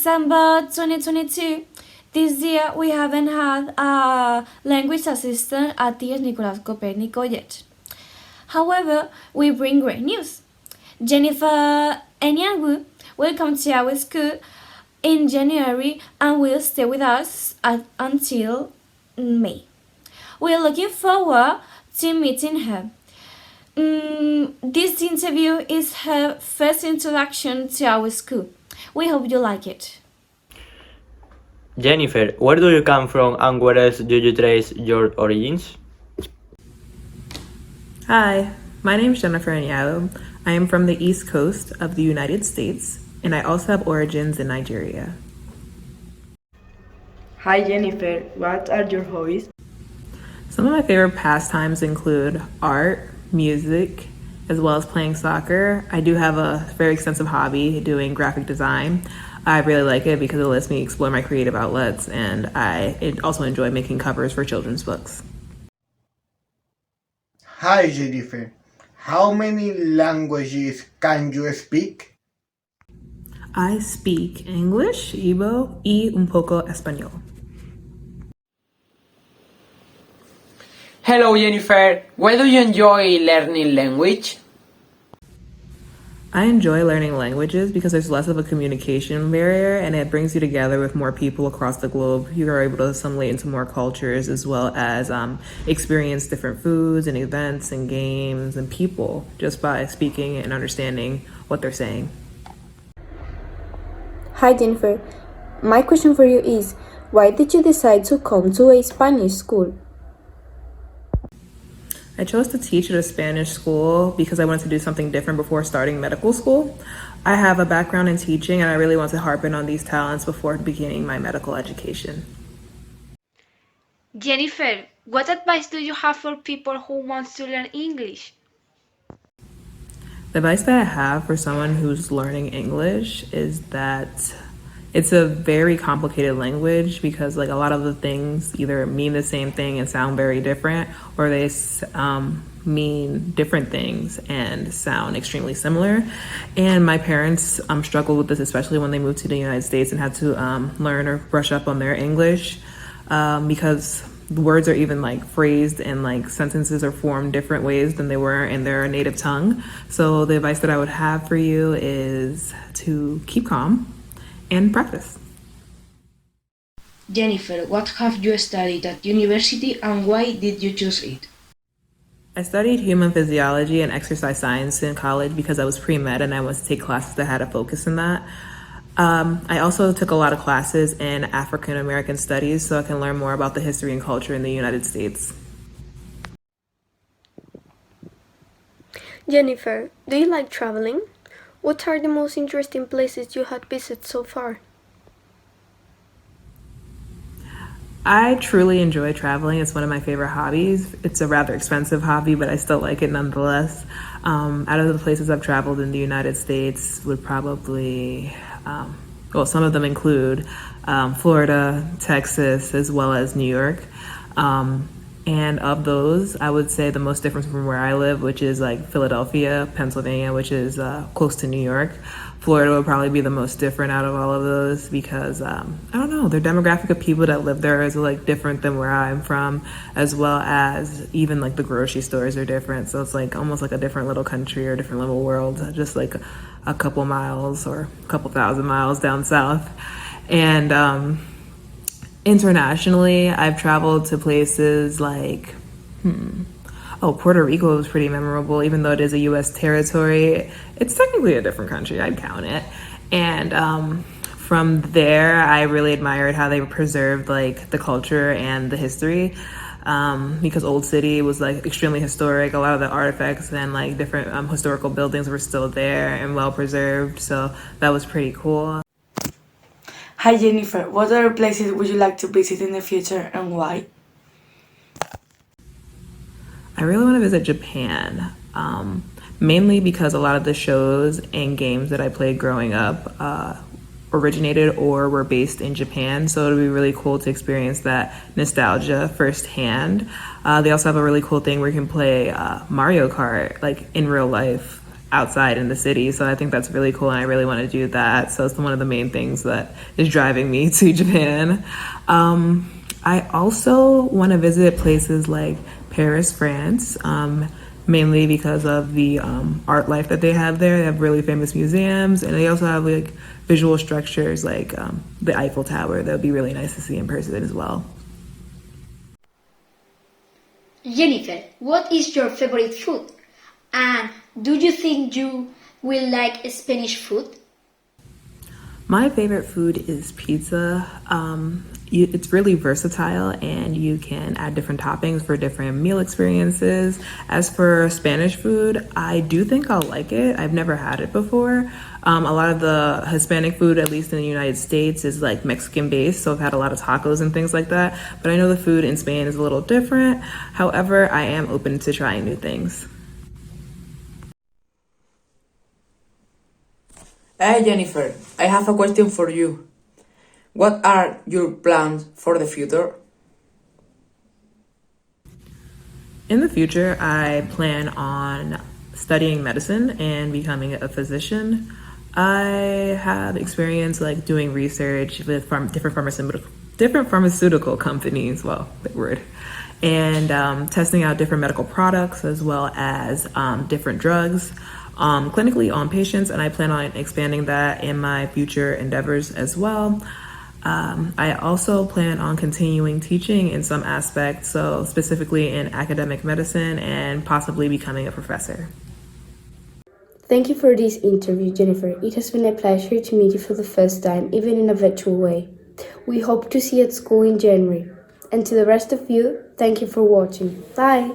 December 2022. This year we haven't had a language assistant at IES Nicolás Copérnico yet. However, we bring great news. Jennifer Anyanwu will come to our school in January and will stay with us until May. We are looking forward to meeting her. This interview is her first introduction to our school. We hope you like it. Jennifer, where do you come from and where else do you trace your origins? Hi, my name is Jennifer Anyanwu. I am from the East Coast of the United States, and I also have origins in Nigeria. Hi Jennifer, what are your hobbies? Some of my favorite pastimes include art, music, as well as playing soccer. I do have a very extensive hobby doing graphic design. I really like it because it lets me explore my creative outlets, and I also enjoy making covers for children's books. Hi Jennifer, how many languages can you speak? I speak English, Igbo, y un poco español. Hello Jennifer, why do you enjoy learning language? I enjoy learning languages because there's less of a communication barrier and it brings you together with more people across the globe. You are able to assimilate into more cultures as well as experience different foods and events and games and people just by speaking and understanding what they're saying. Hi Jennifer, my question for you is, why did you decide to come to a Spanish school? I chose to teach at a Spanish school because I wanted to do something different before starting medical school. I have a background in teaching and I really want to harpen on these talents before beginning my medical education. Jennifer, what advice do you have for people who want to learn English? The advice that I have for someone who's learning English is that it's a very complicated language because like a lot of the things either mean the same thing and sound very different, or they mean different things and sound extremely similar. And my parents struggled with this, especially when they moved to the United States and had to learn or brush up on their English because words are even like phrased and like sentences are formed different ways than they were in their native tongue. So the advice that I would have for you is to keep calm and practice. Jennifer, what have you studied at university and why did you choose it? I studied human physiology and exercise science in college because I was pre-med and I wanted to take classes that had a focus in that. I also took a lot of classes in African American studies so I can learn more about the history and culture in the United States. Jennifer, do you like traveling? What are the most interesting places you had visited so far? I truly enjoy traveling. It's one of my favorite hobbies. It's a rather expensive hobby, but I still like it nonetheless. Out of the places I've traveled in the United States would probably, some of them include Florida, Texas, as well as New York. And of those, I would say the most different from where I live, which is like Philadelphia, Pennsylvania, which is close to New York. Florida would probably be the most different out of all of those because, I don't know, the demographic of people that live there is like different than where I'm from, as well as even like the grocery stores are different. So it's like almost like a different little country or different little world, just like a couple miles or a couple thousand miles down south. And internationally, I've traveled to places like, Puerto Rico was pretty memorable, even though it is a U.S. territory. It's technically a different country, I'd count it. And from there, I really admired how they preserved like the culture and the history because Old City was like extremely historic. A lot of the artifacts and like different historical buildings were still there and well preserved. So that was pretty cool. Hi Jennifer, what other places would you like to visit in the future and why? I really want to visit Japan, mainly because a lot of the shows and games that I played growing up originated or were based in Japan. So it would be really cool to experience that nostalgia firsthand. They also have a really cool thing where you can play Mario Kart like in real life outside in the city. So I think that's really cool, and I really want to do that. So it's one of the main things that is driving me to Japan. I also want to visit places like Paris, France, mainly because of the art life that they have there. They have really famous museums, and they also have like visual structures like the Eiffel Tower that would be really nice to see in person as well. Jennifer, what is your favorite food? And do you think you will like Spanish food? My favorite food is pizza. It's really versatile, and you can add different toppings for different meal experiences. As for Spanish food, I do think I'll like it. I've never had it before. A lot of the Hispanic food, at least in the United States, is like Mexican based, so I've had a lot of tacos and things like that. But I know the food in Spain is a little different. However, I am open to trying new things. Hey Jennifer, I have a question for you. What are your plans for the future? In the future, I plan on studying medicine and becoming a physician. I have experience like doing research with different pharmaceutical companies, well, big word, and testing out different medical products as well as different drugs clinically on patients, and I plan on expanding that in my future endeavors as well. I also plan on continuing teaching in some aspects, so specifically in academic medicine and possibly becoming a professor. Thank you for this interview, Jennifer. It has been a pleasure to meet you for the first time, even in a virtual way. We hope to see you at school in January. And to the rest of you, thank you for watching. Bye!